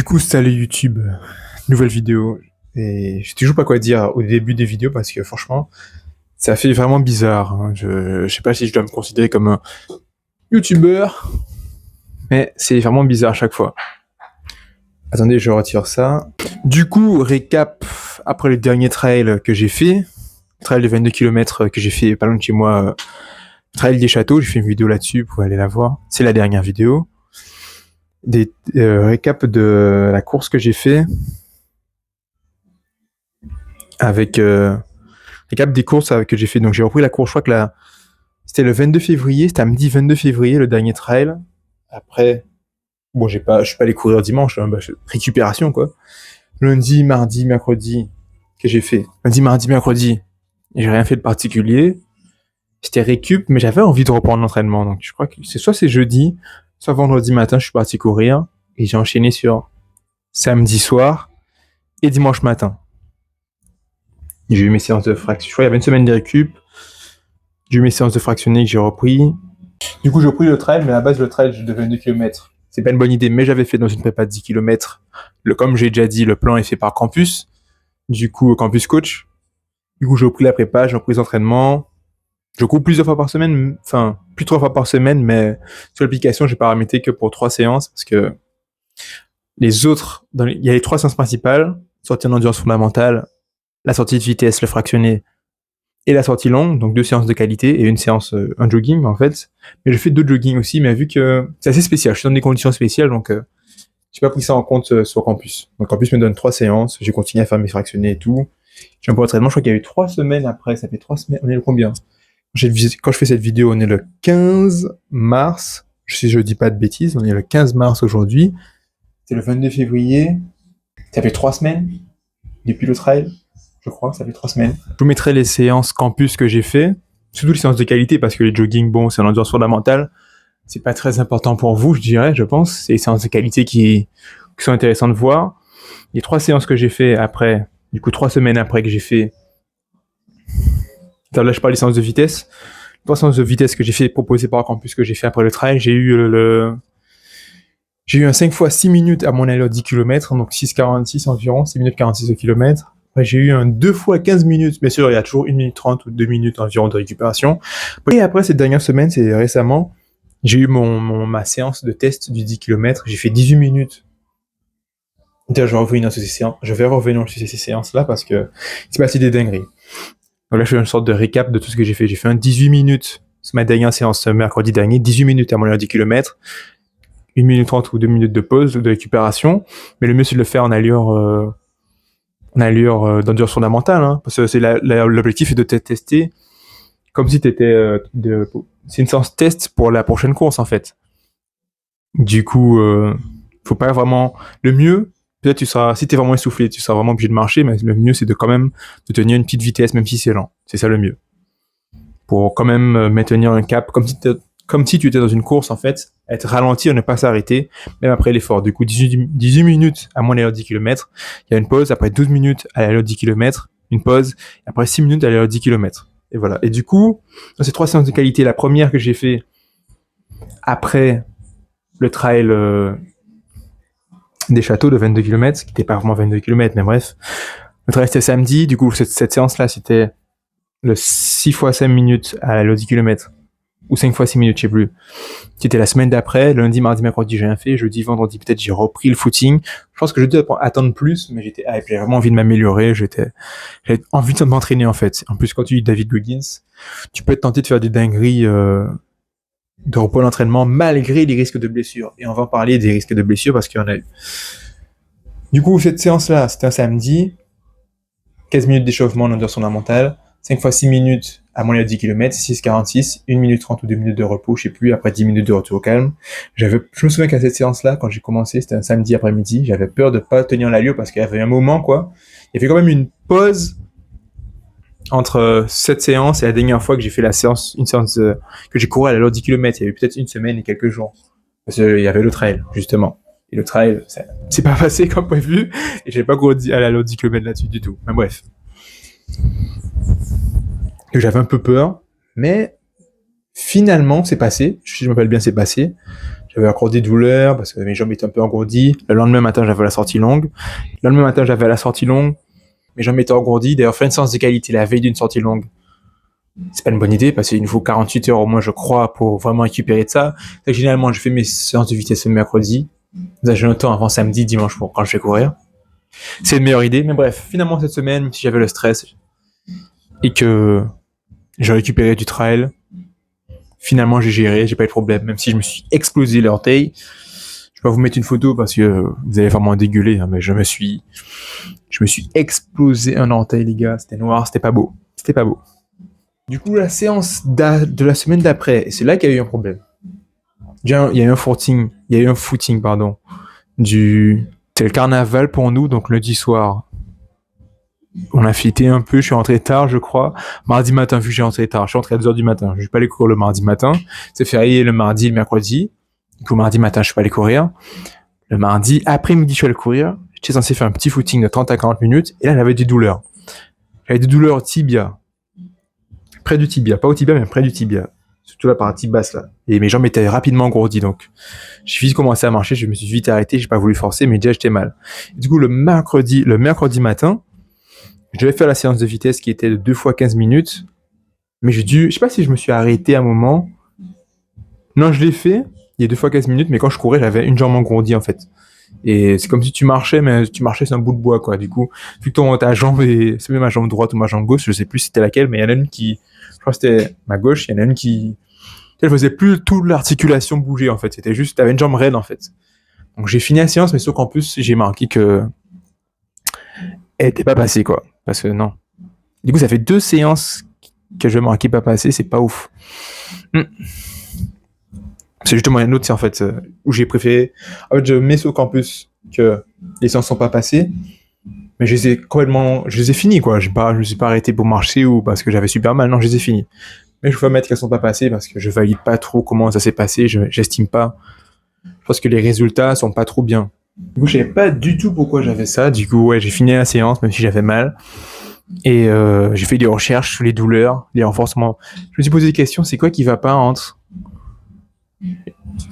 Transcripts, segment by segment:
coup, salut YouTube, nouvelle vidéo. Et je sais toujours pas quoi dire au début des vidéos parce que franchement, ça fait vraiment bizarre, hein. Je sais pas si je dois me considérer comme un YouTuber, mais c'est vraiment bizarre à chaque fois. Attendez, je retire ça. Du coup, récap après le dernier trail que j'ai fait, trail de 22 km que j'ai fait pas loin de chez moi, trail des châteaux, j'ai fait une vidéo là-dessus, vous pouvez aller la voir. C'est la dernière vidéo. Des récaps de la course que j'ai fait avec récap des courses que j'ai fait. Donc j'ai repris la course, je crois que c'était le 22 février, c'était samedi 22 février le dernier trail. Après, bon, je suis pas allé courir dimanche, hein, récupération quoi. Lundi, mardi, mercredi, que j'ai fait. Lundi, mardi, mercredi, j'ai rien fait de particulier. C'était récup, mais j'avais envie de reprendre l'entraînement. Donc je crois que c'est jeudi, soit vendredi matin, je suis parti courir et j'ai enchaîné sur samedi soir et dimanche matin. J'ai eu mes séances de fraction. Je crois qu'il y avait une semaine de récup. J'ai eu mes séances de fractionné que j'ai repris. Du coup, j'ai repris le trail, mais à la base, le trail, je devais 2 km. C'est pas une bonne idée, mais j'avais fait dans une prépa de 10 km. Comme j'ai déjà dit, le plan est fait par Campus. Du coup, Campus Coach. Du coup, j'ai repris la prépa, j'ai repris les entraînements. Je cours plusieurs fois par semaine, enfin, plus 3 fois par semaine, mais sur l'application, j'ai paramétré que pour 3 séances, parce que les autres, il y a les 3 séances principales, sortie en endurance fondamentale, la sortie de vitesse, le fractionné, et la sortie longue, donc 2 séances de qualité et une séance, un jogging en fait. Mais je fais 2 jogging aussi, mais vu que c'est assez spécial, je suis dans des conditions spéciales, donc j'ai pas pris ça en compte sur Campus. Donc Campus me donne 3 séances, j'ai continué à faire mes fractionnés et tout. J'ai un peu d'entraînement, je crois qu'il y a eu 3 semaines après, ça fait 3 semaines, on est le combien? Quand je fais cette vidéo, on est le 15 mars, si je dis pas de bêtises, on est le 15 mars aujourd'hui. C'est le 22 février, ça fait 3 semaines depuis le trail. Je crois que ça fait 3 semaines. Je vous mettrai les séances campus que j'ai fait, surtout les séances de qualité, parce que les jogging, bon, c'est l'endurance fondamentale. C'est pas très important pour vous, je dirais, je pense. C'est les séances de qualité qui sont intéressantes de voir. Les 3 séances que j'ai fait après, du coup 3 semaines après que j'ai fait, là je parle des séances de vitesse. 3 séances de vitesse que j'ai fait, proposées par campus que j'ai fait après le trail, j'ai eu un 5 fois 6 minutes à mon allure 10 km, donc 6,46 environ, 6 minutes 46 au kilomètre. Après, j'ai eu un 2 fois 15 minutes, bien sûr, il y a toujours 1 minute 30 ou 2 minutes environ de récupération. Et après, cette dernière semaine, c'est récemment, j'ai eu ma séance de test du 10 km, j'ai fait 18 minutes. D'ailleurs, je vais revenir sur ces séances-là parce que c'est passé des dingueries. Donc là, je fais une sorte de récap de tout ce que j'ai fait. J'ai fait un 18 minutes, c'est ma dernière séance mercredi dernier, 18 minutes à mon allure 10 km. 1 minute 30 ou 2 minutes de pause, de récupération. Mais le mieux, c'est de le faire en allure d'endurance fondamentale, hein, parce que l'objectif est de te tester comme si t'étais c'est une séance test pour la prochaine course en fait. Du coup, faut pas vraiment. Le mieux, peut-être si t'es vraiment essoufflé, tu seras vraiment obligé de marcher, mais le mieux c'est de quand même de tenir une petite vitesse, même si c'est lent. C'est ça le mieux. Pour quand même maintenir un cap, comme si tu étais dans une course en fait, être ralenti et ne pas s'arrêter, même après l'effort. Du coup, 18 minutes à mon allure 10 km, il y a une pause, après 12 minutes à l'allure 10 km, une pause, et après 6 minutes à l'allure 10 km. Et voilà. Et du coup, dans ces 3 séances de qualité, la première que j'ai fait après le trail des châteaux de 22 km, qui n'était pas vraiment 22 km, mais bref, le trail c'était samedi, du coup cette séance-là c'était le 6 fois 5 minutes à l'allure 10 km. Ou 5 fois 6 minutes, je sais plus. C'était la semaine d'après, lundi, mardi, mercredi, j'ai rien fait, jeudi, vendredi, peut-être j'ai repris le footing. Je pense que je devais attendre plus, mais j'avais vraiment envie de m'améliorer, j'avais envie de m'entraîner, en fait. En plus, quand tu dis David Goggins, tu peux être tenté de faire des dingueries, de repos d'entraînement, malgré les risques de blessures. Et on va en parler des risques de blessures parce qu'il y en a eu. Du coup, cette séance-là, c'était un samedi, 15 minutes d'échauffement en endurance fondamentale, 5 fois 6 minutes à mon allure 10 km, 6,46, 1 minute 30 ou 2 minutes de repos, je sais plus, après 10 minutes de retour au calme. Je me souviens qu'à cette séance-là, quand j'ai commencé, c'était un samedi après-midi, j'avais peur de pas tenir l'allure parce qu'il y avait un moment, quoi. Il y avait quand même une pause entre cette séance et la dernière fois que j'ai fait une séance que j'ai couru à l'allure 10 km. Il y avait peut-être une semaine et quelques jours. Parce qu'il y avait le trail, justement. Et le trail, c'est pas passé comme prévu, et j'ai pas couru à l'allure 10 km là-dessus du tout. Mais bref. Que j'avais un peu peur, mais finalement c'est passé, si je m'appelle bien c'est passé. J'avais encore des douleurs parce que mes jambes étaient un peu engourdies. Le lendemain matin, j'avais la sortie longue. Mes jambes étaient engourdies. D'ailleurs, faire une séance de qualité la veille d'une sortie longue, c'est pas une bonne idée parce qu'il nous faut 48 heures au moins, je crois, pour vraiment récupérer de ça. Donc, généralement, je fais mes séances de vitesse le mercredi. J'ai le temps avant samedi, dimanche pour quand je vais courir. C'est une meilleure idée. Mais bref, finalement, cette semaine, même si j'avais le stress et que j'ai récupéré du trail, finalement, j'ai géré, j'ai pas eu de problème. Même si je me suis explosé l'orteil. Je vais pas vous mettre une photo parce que vous allez vraiment dégueuler, hein, mais je me suis explosé un orteil, les gars. C'était noir, c'était pas beau. Du coup, la séance de la semaine d'après, et c'est là qu'il y a eu un problème. Il y a eu un footing, c'est le carnaval pour nous, donc lundi soir. On a fêté un peu, je suis rentré tard, je crois. Mardi matin, vu que j'ai rentré tard, je suis rentré à 2h du matin. Je vais pas aller courir le mardi matin. C'est férié le mardi et le mercredi. Du coup, mardi matin, je suis pas allé courir. Le mardi après-midi, je suis allé courir. J'étais censé faire un petit footing de 30 à 40 minutes. Et là, j'avais des douleurs. J'avais des douleurs au tibia. Près du tibia. Pas au tibia, mais près du tibia. Surtout la partie basse, là. Et mes jambes étaient rapidement engourdies, donc. J'ai vite commencé à marcher, je me suis vite arrêté, j'ai pas voulu forcer, mais déjà, j'étais mal. Et du coup, le mercredi matin, je devais faire la séance de vitesse qui était de 2 fois 15 minutes. Mais je sais pas si je me suis arrêté à un moment. Non, je l'ai fait. Il y a 2 fois 15 minutes, mais quand je courais, j'avais une jambe engourdie, en fait. Et c'est comme si tu marchais, mais tu marchais sur un bout de bois, quoi. Du coup, vu que ta jambe c'est même ma jambe droite ou ma jambe gauche, je sais plus c'était laquelle, mais il y en a une qui, je crois que c'était ma gauche, il y en a une qui, elle faisait plus toute l'articulation bouger, en fait. C'était juste, t'avais une jambe raide, en fait. Donc j'ai fini la séance, mais sauf qu'en plus, j'ai marqué que elle était pas passée, quoi. Parce que non. Du coup, ça fait 2 séances que je marquais pas passée, c'est pas ouf. C'est justement une autre, c'est en fait, où j'ai préféré. En fait, je mets au campus que les séances sont pas passées, mais je les ai finies, quoi. Je me suis pas arrêté pour marcher ou parce que j'avais super mal, non, je les ai finies. Mais je veux pas mettre qu'elles sont pas passées parce que je valide pas trop comment ça s'est passé, j'estime pas. Je pense que les résultats sont pas trop bien. Du coup, je savais pas du tout pourquoi j'avais ça. Du coup, ouais, j'ai fini la séance, même si j'avais mal. Et j'ai fait des recherches sur les douleurs, les renforcements. Je me suis posé des questions, c'est quoi qui va pas entre...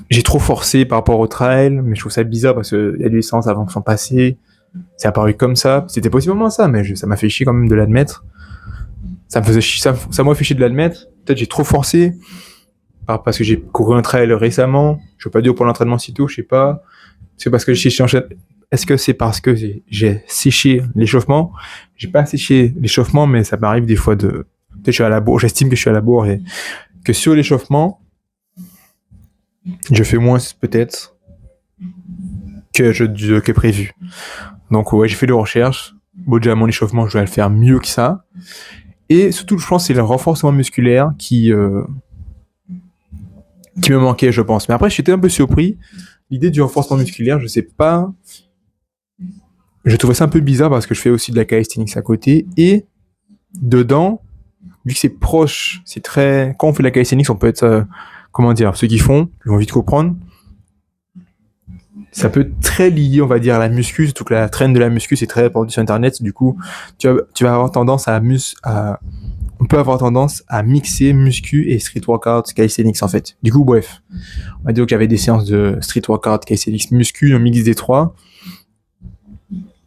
J'ai trop forcé par rapport au trail, mais je trouve ça bizarre parce qu'il y a des séances avant qui sont passées. C'est apparu comme ça. C'était possiblement ça, mais ça m'a fait chier quand même de l'admettre. Ça m'a fait chier de l'admettre. Peut-être j'ai trop forcé parce que j'ai couru un trail récemment. Je veux pas dire pour l'entraînement si tôt, je sais pas. Est-ce que c'est parce que j'ai séché l'échauffement? J'ai pas séché l'échauffement, mais ça m'arrive des fois de... Peut-être je suis à la bourre, j'estime que je suis à la bourre et que sur l'échauffement, je fais moins peut-être que prévu. Donc ouais, j'ai fait des recherches. Bon, déjà mon échauffement, je dois le faire mieux que ça. Et surtout, je pense que c'est le renforcement musculaire qui me manquait, je pense. Mais après, j'étais un peu surpris. L'idée du renforcement musculaire, je sais pas. Je trouvais ça un peu bizarre parce que je fais aussi de la calisthenics à côté. Et dedans, vu que c'est proche, c'est très... Quand on fait de la calisthenics, on peut être... ceux qui font, ils vont vite comprendre. Ça peut être très lié, on va dire, à la muscu, surtout que la traîne de la muscu, c'est très répandu sur Internet. Du coup, tu vas avoir tendance on peut avoir tendance à mixer muscu et street workout, calisthenics, en fait. Du coup, bref. On va dire que j'avais des séances de street workout, calisthenics, muscu, un mix des trois.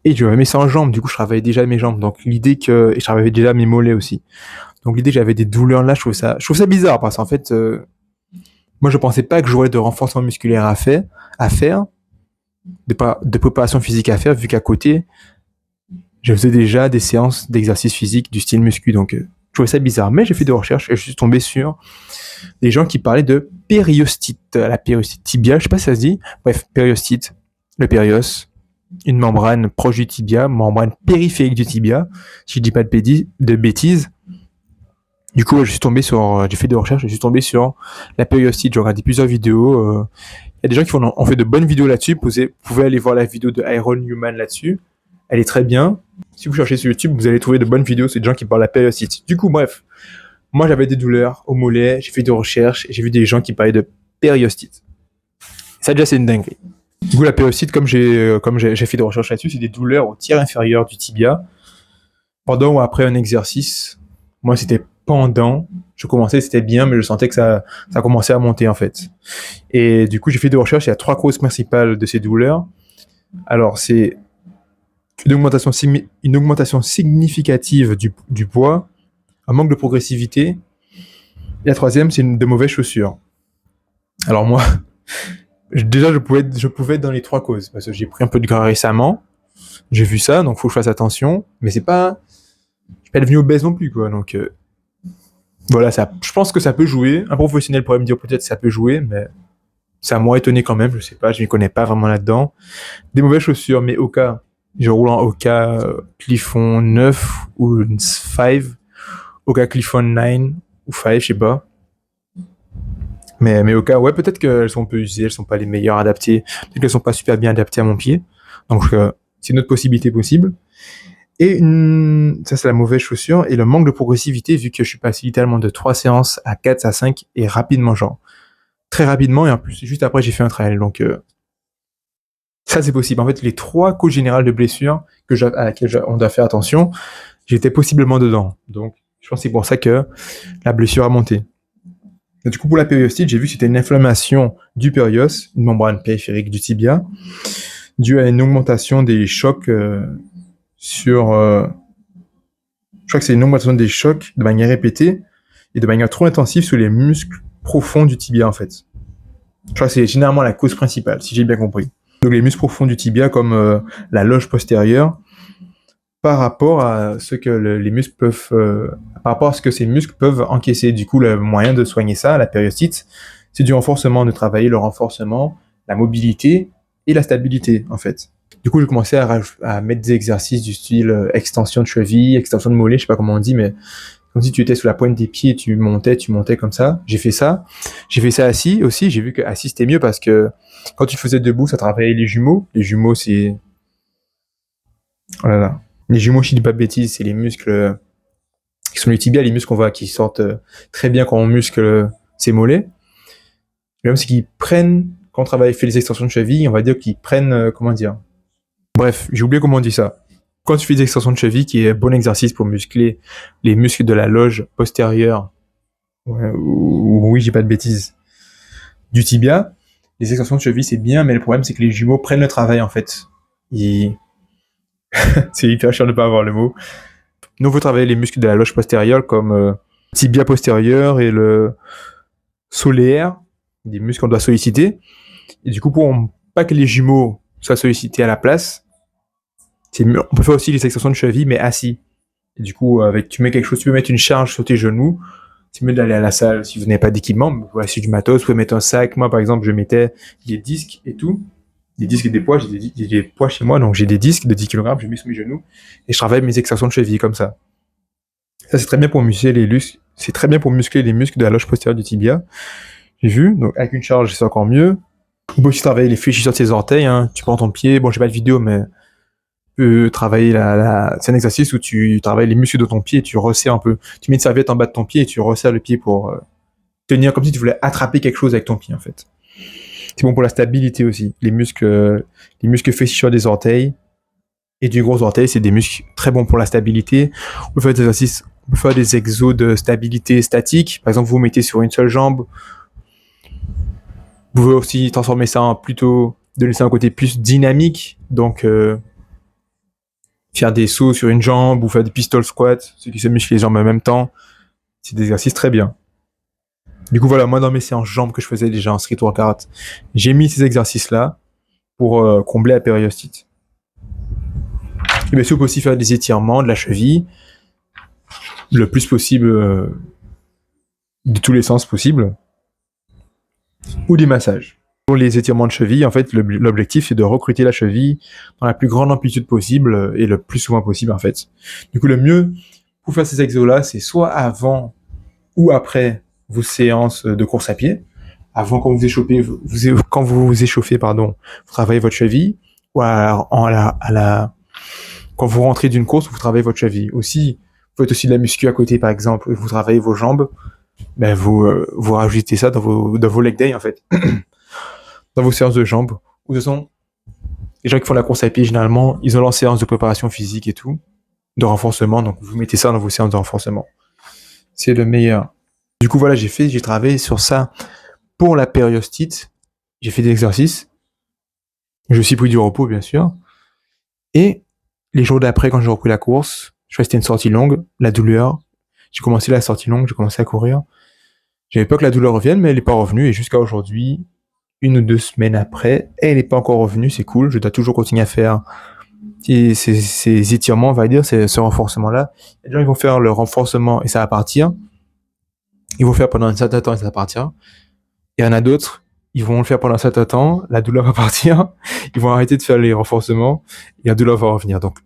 Et je mets ça en jambes. Du coup, je travaillais déjà mes jambes. Donc, et je travaillais déjà mes mollets aussi. Donc, l'idée que j'avais des douleurs là, je trouve ça bizarre parce qu'en fait, moi, je pensais pas que j'aurais de renforcement musculaire à faire, de préparation physique à faire, vu qu'à côté, je faisais déjà des séances d'exercice physique du style muscu. Donc, je trouvais ça bizarre. Mais j'ai fait des recherches et je suis tombé sur des gens qui parlaient de périostite. La périostite tibiale, je sais pas si ça se dit. Bref, périostite, le périos, une membrane proche du tibia, membrane périphérique du tibia, si je dis pas de bêtises. Du coup, j'ai fait des recherches, je suis tombé sur la périostite. J'ai regardé plusieurs vidéos. Il y a des gens qui ont fait de bonnes vidéos là-dessus. Vous pouvez aller voir la vidéo de Iron Newman là-dessus. Elle est très bien. Si vous cherchez sur YouTube, vous allez trouver de bonnes vidéos. C'est des gens qui parlent de la périostite. Du coup, bref. Moi, j'avais des douleurs au mollet. J'ai fait des recherches et j'ai vu des gens qui parlaient de périostite. Ça, déjà, c'est une dinguerie. Du coup, la périostite, comme j'ai fait des recherches là-dessus, c'est des douleurs au tiers inférieur du tibia pendant ou après un exercice. Moi, c'était pendant, je commençais, c'était bien, mais je sentais que ça commençait à monter en fait. Et du coup, j'ai fait des recherches. Il y a 3 causes principales de ces douleurs. Alors, c'est une augmentation significative du poids, un manque de progressivité. Et la troisième, c'est de mauvaises chaussures. Alors moi, déjà, je pouvais être dans les 3 causes parce que j'ai pris un peu de gras récemment. J'ai vu ça, donc faut que je fasse attention. Mais je suis pas devenu obèse non plus, quoi. Donc voilà, je pense que ça peut jouer. Un professionnel pourrait me dire peut-être que ça peut jouer, mais ça m'a étonné quand même. Je sais pas, je m'y connais pas vraiment là-dedans. Des mauvaises chaussures, mais Hoka, je roule en Hoka Clifton 9 ou 5, Hoka Clifton 9 ou 5, je sais pas. Mais Hoka, ouais, peut-être qu'elles sont un peu usées, elles sont pas les meilleures adaptées, peut-être qu'elles sont pas super bien adaptées à mon pied. Donc c'est une autre possibilité possible. Et ça c'est la mauvaise chaussure et le manque de progressivité vu que je suis passé littéralement de 3 séances à 4 à 5 et rapidement, genre très rapidement, et en plus juste après j'ai fait un trail. Donc ça c'est possible. En fait, les 3 causes générales de blessures à laquelle on doit faire attention, j'étais possiblement dedans. Donc je pense que c'est pour ça que la blessure a monté. Et du coup, pour la périostite, j'ai vu que c'était une inflammation du périos, une membrane périphérique du tibia, due à une augmentation des chocs je crois que c'est une augmentation des chocs de manière répétée et de manière trop intensive sur les muscles profonds du tibia, en fait. Je crois que c'est généralement la cause principale, si j'ai bien compris. Donc les muscles profonds du tibia, comme la loge postérieure, par rapport à ce que les muscles peuvent, par rapport à ce que ces muscles peuvent encaisser. Du coup, le moyen de soigner ça, la périostite, c'est du renforcement, de travailler le renforcement, la mobilité et la stabilité, en fait. Du coup, j'ai commencé à mettre des exercices du style extension de cheville, extension de mollet, je sais pas comment on dit, mais comme si tu étais sous la pointe des pieds et tu montais comme ça. J'ai fait ça. J'ai fait ça assis aussi. J'ai vu que assis c'était mieux parce que quand tu faisais debout, ça travaillait les jumeaux. Les jumeaux, c'est... Oh là là. Les jumeaux, si je dis pas de bêtises, c'est les muscles qui sont les tibias, les muscles qu'on voit qui sortent très bien quand on muscle ses mollets. Le problème, c'est qu'ils prennent, quand on fait les extensions de cheville, on va dire qu'ils prennent, comment dire. Bref, j'ai oublié comment on dit ça. Quand tu fais des extensions de cheville, qui est un bon exercice pour muscler les muscles de la loge postérieure, oui, j'ai pas de bêtises, du tibia, les extensions de cheville, c'est bien, mais le problème, c'est que les jumeaux prennent le travail, en fait. C'est hyper chiant de pas avoir le mot. Nous, on veut travailler les muscles de la loge postérieure, comme tibia postérieur et le solaire, des muscles qu'on doit solliciter. Et du coup, pour pas que les jumeaux soient sollicités à la place, on peut faire aussi les extensions de cheville, mais assis. Et du coup, tu mets quelque chose, tu peux mettre une charge sur tes genoux. C'est mieux d'aller à la salle si vous n'avez pas d'équipement. Vous pouvez acheter du matos, vous pouvez mettre un sac. Moi, par exemple, je mettais des disques et tout. Des disques et des poids. J'ai des poids chez moi, donc j'ai des disques de 10 kg, je mets sous mes genoux. Et je travaille mes extensions de cheville comme ça. Ça, c'est très bien pour muscler les muscles. C'est très bien pour muscler les muscles de la loge postérieure du tibia. J'ai vu. Donc, avec une charge, c'est encore mieux. On peut aussi travailler les fléchisseurs de ses orteils, hein. Tu prends ton pied. Bon, j'ai pas de vidéo, mais tu peux travailler c'est un exercice où tu travailles les muscles de ton pied et tu resserres un peu. Tu mets une serviette en bas de ton pied et tu resserres le pied pour tenir comme si tu voulais attraper quelque chose avec ton pied, en fait. C'est bon pour la stabilité aussi. Les muscles fléchisseurs des orteils et du gros orteil, c'est des muscles très bons pour la stabilité. On peut faire des exercices, on peut faire des exos de stabilité statique. Par exemple, vous mettez sur une seule jambe. Vous pouvez aussi transformer ça en donner ça un côté plus dynamique. Donc, faire des sauts sur une jambe ou faire des pistol squats, ceux qui se musclent les jambes en même temps. C'est des exercices très bien. Du coup, voilà, moi, dans mes séances jambes que je faisais déjà en street workout, j'ai mis ces exercices-là pour combler la périostite. Et bien sûr, on peut aussi faire des étirements de la cheville, le plus possible, de tous les sens possibles, ou des massages. Pour les étirements de cheville, en fait, l'objectif, c'est de recruter la cheville dans la plus grande amplitude possible et le plus souvent possible, en fait. Du coup, le mieux pour faire ces exos-là, c'est soit avant ou après vos séances de course à pied. Avant, quand vous vous échauffez, vous travaillez votre cheville, ou quand vous rentrez d'une course, vous travaillez votre cheville. Aussi, vous faites aussi de la muscu à côté, par exemple, vous travaillez vos jambes, ben vous rajoutez ça dans vos leg day, en fait. Dans vos séances de jambes. Ou de toute façon, les gens qui font la course à pied, généralement, ils ont leur séance de préparation physique et tout, de renforcement, donc vous mettez ça dans vos séances de renforcement. C'est le meilleur. Du coup, voilà, j'ai travaillé sur ça pour la périostite. J'ai fait des exercices. J'ai aussi pris du repos, bien sûr. Et les jours d'après, quand j'ai repris la course, je crois que c'était une sortie longue, la douleur. J'ai commencé la sortie longue, j'ai commencé à courir. J'avais peur que la douleur revienne, mais elle n'est pas revenue. Et jusqu'à aujourd'hui, 1 ou 2 semaines après, elle n'est pas encore revenue. C'est cool. Je dois toujours continuer à faire ces étirements, on va dire, ce renforcement-là. Les gens, ils vont faire le renforcement et ça va partir. Ils vont le faire pendant un certain temps et ça va partir. Et il y en a d'autres, ils vont le faire pendant un certain temps, la douleur va partir. Ils vont arrêter de faire les renforcements et la douleur va revenir. Donc,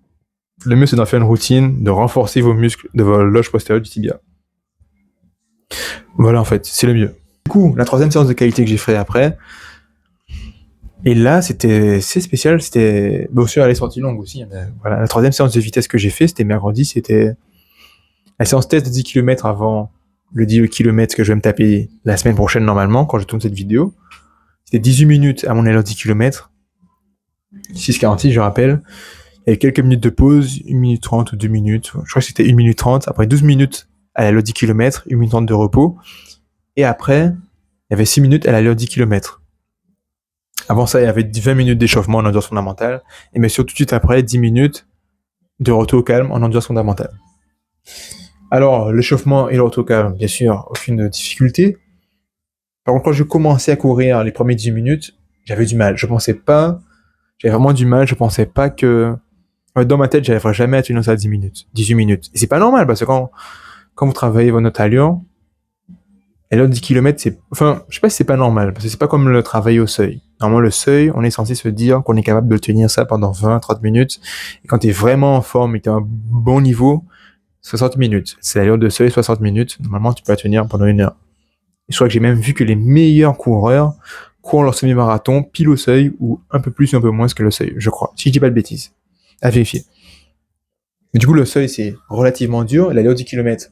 le mieux, c'est d'en faire une routine, de renforcer vos muscles de votre loge postérieure du tibia. Voilà, en fait, c'est le mieux. Du coup, la troisième séance de qualité que j'ai fait après, et là, c'est spécial, c'était, bon, sûr, elle est sortie longue aussi, mais voilà, la troisième séance de vitesse que j'ai fait, c'était mercredi, c'était la séance test de 10 km avant le 10 km que je vais me taper la semaine prochaine normalement, quand je tourne cette vidéo. C'était 18 minutes à mon allure 10 km. 6,46, je rappelle. Il y avait quelques minutes de pause, 1 minute 30 ou 2 minutes. Je crois que c'était 1 minute 30. Après 12 minutes à l'allure 10 km, 1 minute 30 de repos. Et après, il y avait 6 minutes à l'allure 10 km. Avant ça, il y avait 20 minutes d'échauffement en endurance fondamentale. Et bien sûr, tout de suite après, 10 minutes de retour au calme en endurance fondamentale. Alors, l'échauffement et le retour au calme, bien sûr, aucune difficulté. Par contre, quand je commençais à courir les premières 10 minutes, j'avais du mal. J'avais vraiment du mal. Je pensais pas que, dans ma tête, j'arriverais jamais à tenir ça à 10 minutes, 18 minutes. Et c'est pas normal parce que quand vous travaillez votre allure, et là, 10 km, je sais pas si c'est pas normal, parce que c'est pas comme le travail au seuil. Normalement, le seuil, on est censé se dire qu'on est capable de tenir ça pendant 20, 30 minutes. Et quand t'es vraiment en forme et que t'es à un bon niveau, 60 minutes. C'est l'allure de seuil, 60 minutes. Normalement, tu peux la tenir pendant 1 heure. Et je crois que j'ai même vu que les meilleurs coureurs courent leur semi-marathon pile au seuil ou un peu plus ou un peu moins que le seuil, je crois. Si je dis pas de bêtises. À vérifier. Mais du coup, le seuil, c'est relativement dur. L'allure 10 km,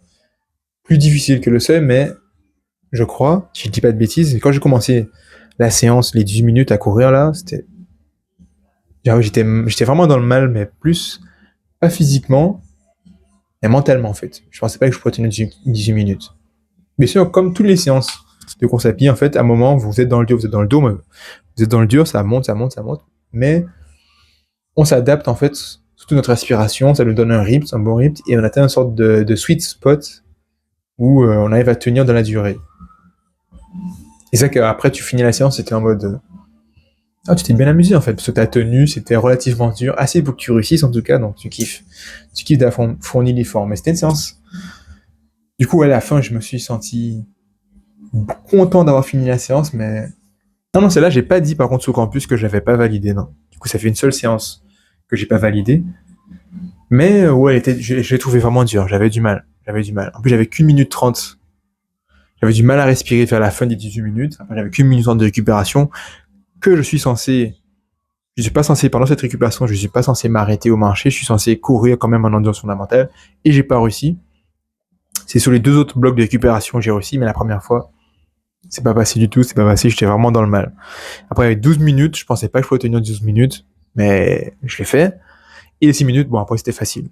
plus difficile que le seuil, mais je crois, si je dis pas de bêtises, quand j'ai commencé la séance, les 18 minutes à courir là, j'étais vraiment dans le mal, mais plus, pas physiquement, mais mentalement en fait. Je pensais pas que je pourrais tenir 18 minutes. Bien sûr, comme toutes les séances de course à pied, en fait, à un moment, vous êtes dans le dur, vous êtes dans le dur, ça monte, mais on s'adapte en fait, surtout notre respiration, ça nous donne un rythme, un bon rythme, et on atteint une sorte de sweet spot où on arrive à tenir dans la durée. Et c'est ça qu'après tu finis la séance, c'était en mode tu t'es bien amusé en fait, parce que ta tenue c'était relativement dur, assez pour que tu réussisses en tout cas, donc tu kiffes d'avoir fourni l'effort. Mais c'était une séance. Du coup à la fin je me suis senti content d'avoir fini la séance, mais non, celle-là j'ai pas dit par contre sous campus que je l'avais pas validée, non. Du coup ça fait une seule séance que j'ai pas validée, mais ouais je l'ai trouvé vraiment dur, j'avais du mal. En plus j'avais qu'1 minute 30. J'avais du mal à respirer vers la fin des 18 minutes. Après, j'avais qu'1 minute 30 de récupération que je suis pas censé, pendant cette récupération, je suis pas censé m'arrêter au marché, je suis censé courir quand même en endurance fondamentale, et j'ai pas réussi. C'est sur les 2 autres blocs de récupération que j'ai réussi, mais la première fois, c'est pas passé du tout, j'étais vraiment dans le mal. Après, avec 12 minutes, je pensais pas que je pouvais tenir 12 minutes, mais je l'ai fait. Et les 6 minutes, bon, après, c'était facile.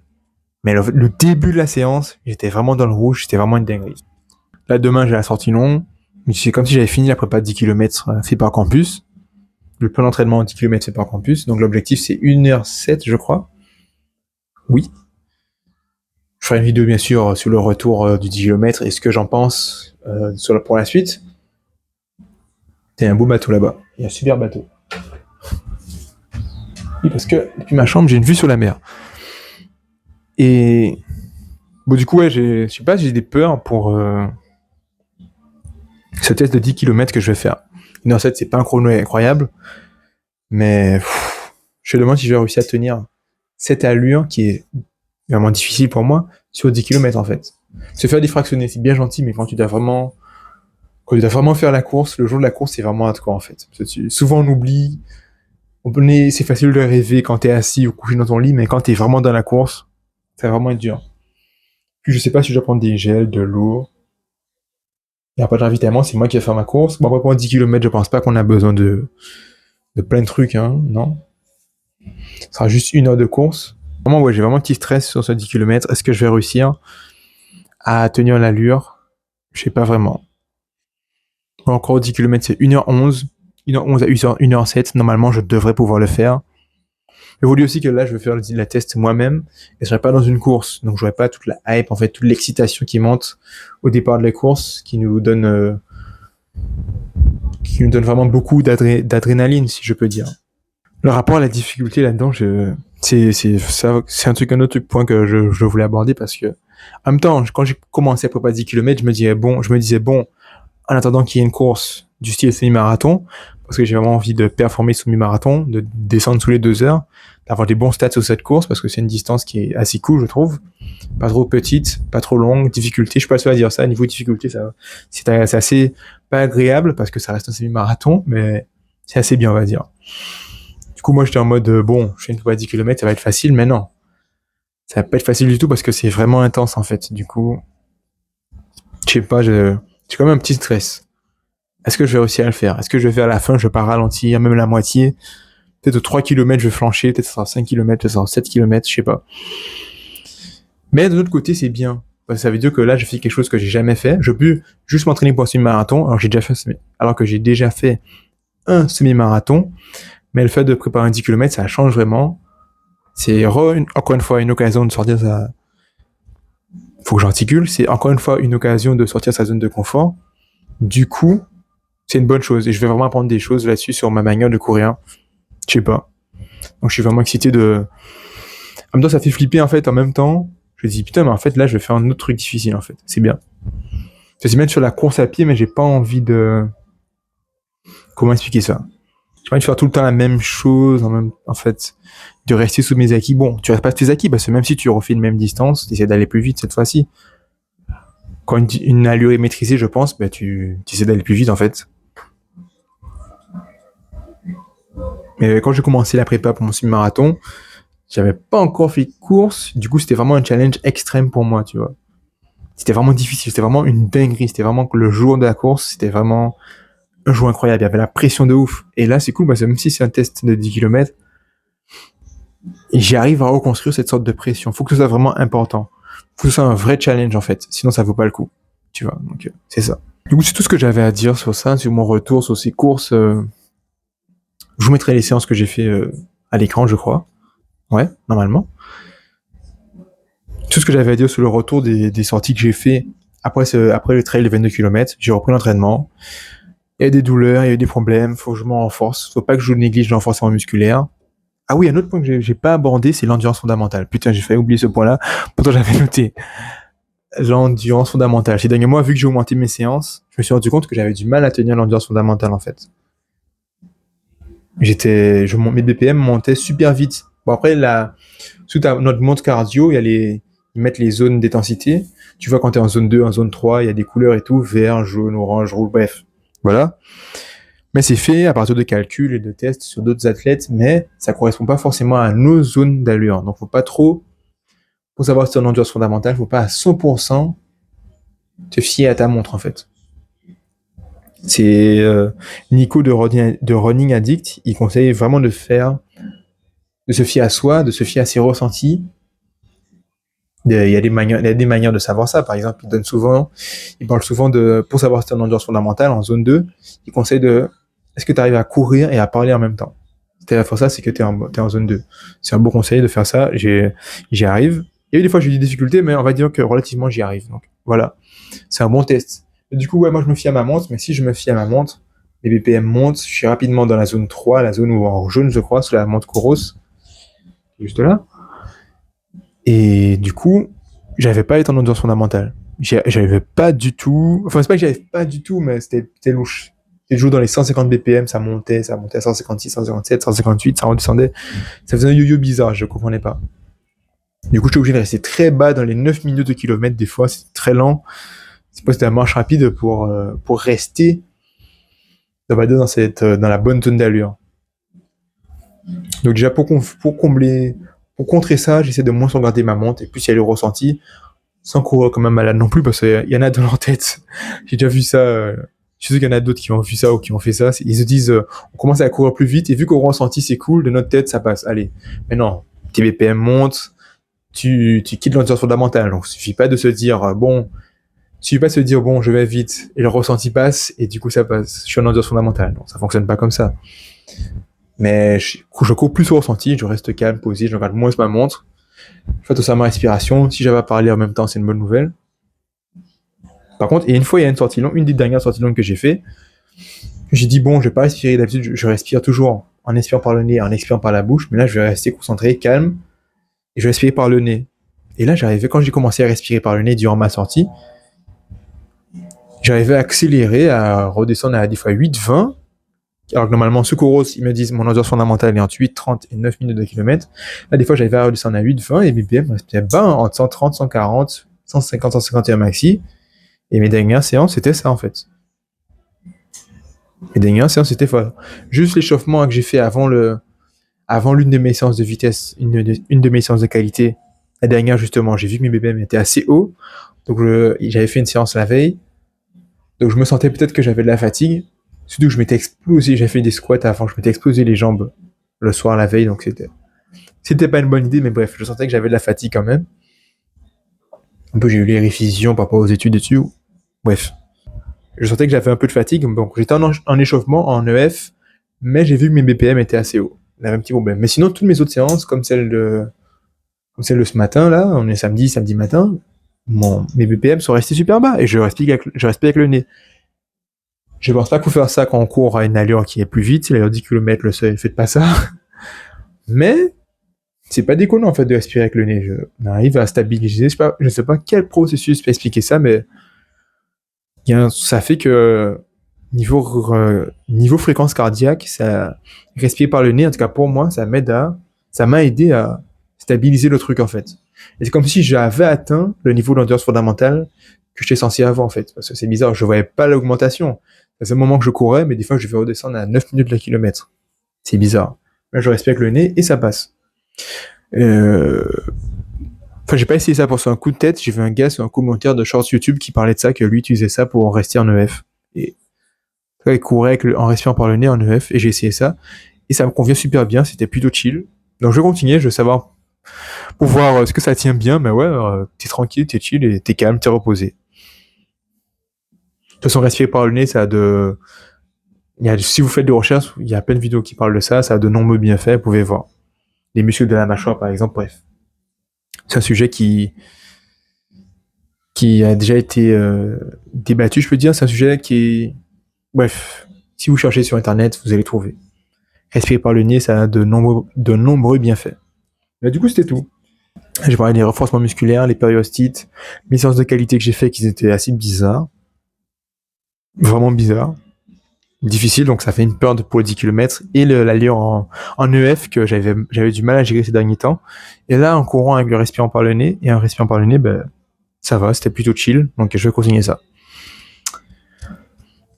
Mais le début de la séance, j'étais vraiment dans le rouge, c'était vraiment une dinguerie. Là, demain, j'ai la sortie longue. C'est comme si j'avais fini la prépa de 10 km fait par campus. Le plan d'entraînement 10 km fait par campus. Donc l'objectif, c'est 1h07, je crois. Oui. Je ferai une vidéo, bien sûr, sur le retour du 10 km et ce que j'en pense pour la suite. Il y a un beau bateau là-bas. Il y a un super bateau. Oui, parce que depuis ma chambre, j'ai une vue sur la mer. Et bon, du coup, ouais, je sais pas si j'ai des peurs pour ce test de 10 km que je vais faire. 1h07, c'est pas un chrono incroyable, mais je me demande si je vais réussir à tenir cette allure qui est vraiment difficile pour moi sur 10 km en fait. Se faire défractionner, c'est bien gentil, mais quand tu dois vraiment faire la course, le jour de la course, c'est vraiment hardcore en fait. Souvent on oublie, c'est facile de rêver quand t'es assis ou couché dans ton lit, mais quand t'es vraiment dans la course, ça va vraiment être dur. Puis je sais pas si je dois prendre des gels, de l'eau. Il n'y a pas de ravitaillement, c'est moi qui vais faire ma course. Bon, après, pour 10 km, je pense pas qu'on a besoin de plein de trucs, hein, non. Ce sera juste 1 heure de course. Vraiment, ouais, j'ai vraiment un petit stress sur ce 10 km. Est-ce que je vais réussir à tenir l'allure, je sais pas vraiment. Encore 10 km, c'est 1h11. 1h11 à 1h07, normalement, je devrais pouvoir le faire. Je vous dis aussi que là, je vais faire la test moi-même et je serai pas dans une course. Donc, j'aurai pas toute la hype, en fait, toute l'excitation qui monte au départ de la course, qui nous donne vraiment beaucoup d'adrénaline, si je peux dire. Le rapport à la difficulté là-dedans, c'est un autre point que je voulais aborder parce que, en même temps, quand j'ai commencé à préparer 10 km, je me disais, bon, en attendant qu'il y ait une course du style semi-marathon, parce que j'ai vraiment envie de performer semi-marathon, de descendre sous les 2 heures, d'avoir des bons stats sur cette course, parce que c'est une distance qui est assez cool, je trouve. Pas trop petite, pas trop longue, difficulté, je suis pas le seul à dire ça, niveau difficulté, c'est assez pas agréable, parce que ça reste un semi-marathon, mais c'est assez bien, on va dire. Du coup, moi, j'étais en mode, bon, je fais une fois 10 km, ça va être facile, mais non. Ça va pas être facile du tout, parce que c'est vraiment intense, en fait. Du coup, je sais pas, j'ai quand même un petit stress. Est-ce que je vais réussir à le faire? Est-ce que je vais faire à la fin, je vais pas ralentir, même la moitié? Peut-être aux 3 km, je vais flancher, peut-être ça sera 5 km, peut-être ça sera 7 km, je sais pas. Mais de l'autre côté, c'est bien. Parce que ça veut dire que là, je fais quelque chose que j'ai jamais fait. Je peux juste m'entraîner pour un semi-marathon, alors que j'ai déjà fait un semi-marathon. Mais le fait de préparer un 10 km, ça change vraiment. C'est encore une fois une occasion de sortir faut que j'articule. C'est encore une fois une occasion de sortir sa zone de confort. Du coup, c'est une bonne chose. Et je vais vraiment apprendre des choses là-dessus sur ma manière de courir. Je sais pas. Donc je suis vraiment excité de... En même temps, ça fait flipper en fait. En même temps, je me dis putain, mais en fait là, je vais faire un autre truc difficile en fait. C'est bien. Je suis même sur la course à pied, mais j'ai pas envie de... Comment expliquer ça? J'ai pas envie de faire tout le temps la même chose, en fait, de rester sous mes acquis. Bon, tu restes pas sous tes acquis, parce que même si tu refais une même distance, tu essaies d'aller plus vite cette fois-ci. Quand une allure est maîtrisée, je pense, bah, tu essaies d'aller plus vite en fait. Mais quand j'ai commencé la prépa pour mon semi-marathon, j'avais pas encore fait de course. Du coup, c'était vraiment un challenge extrême pour moi, tu vois. C'était vraiment difficile, c'était vraiment une dinguerie. C'était vraiment que le jour de la course, c'était vraiment un jour incroyable. Il y avait la pression de ouf. Et là, c'est cool parce que même si c'est un test de 10 km, j'arrive à reconstruire cette sorte de pression. Faut que ce soit vraiment important. Faut que ce soit un vrai challenge en fait. Sinon, ça vaut pas le coup. Tu vois, donc c'est ça. Du coup, c'est tout ce que j'avais à dire sur ça, sur mon retour, sur ces courses. Je vous mettrai les séances que j'ai fait à l'écran, je crois. Ouais, normalement. Tout ce que j'avais à dire sur le retour des sorties que j'ai fait après le trail de 22 km. J'ai repris l'entraînement. Il y a des douleurs, il y a eu des problèmes. Faut que je m'en renforce. Faut pas que je néglige le renforcement musculaire. Ah oui, un autre point que j'ai pas abordé, c'est l'endurance fondamentale. Putain, j'ai failli oublier ce point-là. Pourtant, j'avais noté. L'endurance fondamentale. Ces derniers mois, vu que j'ai augmenté mes séances, je me suis rendu compte que j'avais du mal à tenir l'endurance fondamentale, en fait. Mes BPM montaient super vite. Bon, après, sous notre montre cardio, ils mettent les zones d'intensité. Tu vois, quand t'es en zone 2, en zone 3, il y a des couleurs et tout, vert, jaune, orange, rouge, bref. Voilà. Mais c'est fait à partir de calculs et de tests sur d'autres athlètes, mais ça correspond pas forcément à nos zones d'allure. Donc, faut pas trop, pour savoir si t'es en endurance fondamentale, faut pas à 100% te fier à ta montre, en fait. C'est Nico de Running Addict, il conseille vraiment de se fier à soi, de se fier à ses ressentis. Il y a des manières de savoir ça. Par exemple, il parle souvent pour savoir si tu es en endurance fondamentale, en zone 2, il conseille est-ce que tu arrives à courir et à parler en même temps? Si tu arrives à faire ça, c'est que tu es en zone 2. C'est un bon conseil de faire ça. J'y arrive. Il y a eu des fois, j'ai eu des difficultés, mais on va dire que relativement, j'y arrive. Donc, voilà. C'est un bon test. Et du coup, ouais, moi, je me fie à ma montre, mais si je me fie à ma montre, les BPM montent, je suis rapidement dans la zone 3, la zone où en jaune, je crois, sur la montre Coros. Juste là. Et du coup, j'avais pas été en endurance fondamentale. J'avais pas du tout... Enfin, c'est pas que j'avais pas du tout, mais c'était louche. C'était toujours dans les 150 BPM, ça montait à 156, 157, 158, ça redescendait. Ça faisait un yo-yo bizarre, je comprenais pas. Du coup, j'étais obligé de rester très bas dans les 9 minutes de kilomètre, des fois, c'était très lent. C'est pas c'était la marche rapide pour rester dans la bonne zone d'allure. Donc déjà, pour contrer ça, j'essaie de moins regarder ma montre et plus y aller au ressenti, sans courir comme un malade non plus, parce qu'il y en a dans leur tête. J'ai déjà vu ça. Je sais qu'il y en a d'autres qui ont vu ça ou qui ont fait ça. Ils se disent, on commence à courir plus vite et vu qu'au ressenti c'est cool, de notre tête ça passe. Allez, mais non, tes BPM montent, tu quittes l'endurance fondamentale. Donc, il suffit pas de se dire, bon, je vais vite, et le ressenti passe, et du coup, ça passe. Je suis en endurance fondamentale. Non, ça fonctionne pas comme ça. Mais je cours plus au ressenti, je reste calme, posé, je regarde moins ma montre. Je fais tout ça ma respiration. Si j'avais à parler en même temps, c'est une bonne nouvelle. Par contre, et une fois, il y a une sortie longue, une des dernières sorties longues que j'ai fait, j'ai dit, bon, je vais pas respirer. D'habitude, je respire toujours en expirant par le nez, en expirant par la bouche, mais là, je vais rester concentré, calme, et je vais respirer par le nez. Et là, quand j'ai commencé à respirer par le nez durant ma sortie, j'arrivais à accélérer, à redescendre à des fois 8-20. Alors que normalement, Secouros, ils me disent mon endurance fondamentale est entre 8, 30 et 9 minutes de kilomètre. Là, des fois, j'arrivais à redescendre à 8, 20 et mes BPM restaient bas entre 130, 140, 150, 151 maxi. Et mes dernières séances, c'était ça en fait. Mes dernières séances, c'était ça. Juste l'échauffement que j'ai fait avant l'une de mes séances de vitesse, une de mes séances de qualité. La dernière, justement, j'ai vu que mes BPM étaient assez hauts. Donc, j'avais fait une séance la veille. Donc, je me sentais peut-être que j'avais de la fatigue. Surtout que je m'étais explosé, j'ai fait des squats avant, je m'étais explosé les jambes le soir, la veille, donc c'était pas une bonne idée, mais bref, je sentais que j'avais de la fatigue quand même. Un peu, j'ai eu les révisions par rapport aux études dessus. Bref. Je sentais que j'avais un peu de fatigue, donc j'étais en échauffement, en EF, mais j'ai vu que mes BPM étaient assez hauts. Il y avait un petit problème. Mais sinon, toutes mes autres séances, comme celle de ce matin, là, on est samedi matin, mes BPM sont restés super bas, et je respire avec le nez. Je pense pas qu'il faut faire ça quand on court à une allure qui est plus vite, c'est l'allure 10 km le seuil, faites pas ça. Mais c'est pas déconnant en fait de respirer avec le nez. On arrive à stabiliser. Je sais pas quel processus peut expliquer ça, mais ça fait que niveau fréquence cardiaque, ça respirer par le nez, en tout cas pour moi, ça m'a aidé à stabiliser le truc en fait. Et c'est comme si j'avais atteint le niveau d'endurance fondamentale que j'étais censé avoir en fait. Parce que c'est bizarre, je voyais pas l'augmentation. C'est un moment que je courais, mais des fois je vais redescendre à 9 minutes le kilomètre. C'est bizarre. Là, je respire avec le nez et ça passe. Enfin, j'ai pas essayé ça pour sur un coup de tête. J'ai vu un gars sur un commentaire de Shorts YouTube qui parlait de ça, que lui utilisait ça pour rester en EF. Et il courait en respirant par le nez en EF, et j'ai essayé ça. Et ça me convient super bien, c'était plutôt chill. Donc je vais continuer, je veux savoir pour voir ce que ça tient bien, mais ouais, t'es tranquille, t'es chill, et t'es calme, t'es reposé. De toute façon, respirer par le nez, si vous faites des recherches, il y a plein de vidéos qui parlent de ça, ça a de nombreux bienfaits, vous pouvez voir. Les muscles de la mâchoire, par exemple, bref. C'est un sujet qui a déjà été débattu, je peux dire. C'est un sujet qui est... Bref, si vous cherchez sur Internet, vous allez trouver. Respirer par le nez, ça a de nombreux bienfaits. Mais du coup, c'était tout. J'ai parlé des renforcements musculaires, les périostites, mes séances de qualité que j'ai fait qui étaient assez bizarres. Vraiment bizarres. Difficile, donc ça fait une peur pour les 10 km. Et l'allure en EF que j'avais du mal à gérer ces derniers temps. Et là, en courant avec le respirant par le nez, ça va, c'était plutôt chill. Donc je vais continuer ça.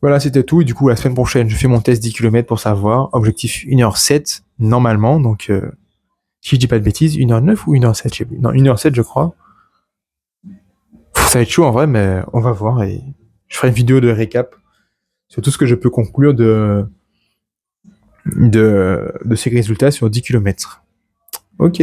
Voilà, c'était tout. Et du coup, la semaine prochaine, je fais mon test 10 km pour savoir. Objectif 1h07, normalement. Donc, si je dis pas de bêtises, 1h09 ou 1h07, je sais plus. Non, 1h07, je crois. Ça va être chaud en vrai, mais on va voir. Et je ferai une vidéo de récap sur tout ce que je peux conclure de ces résultats sur 10 km. Ok.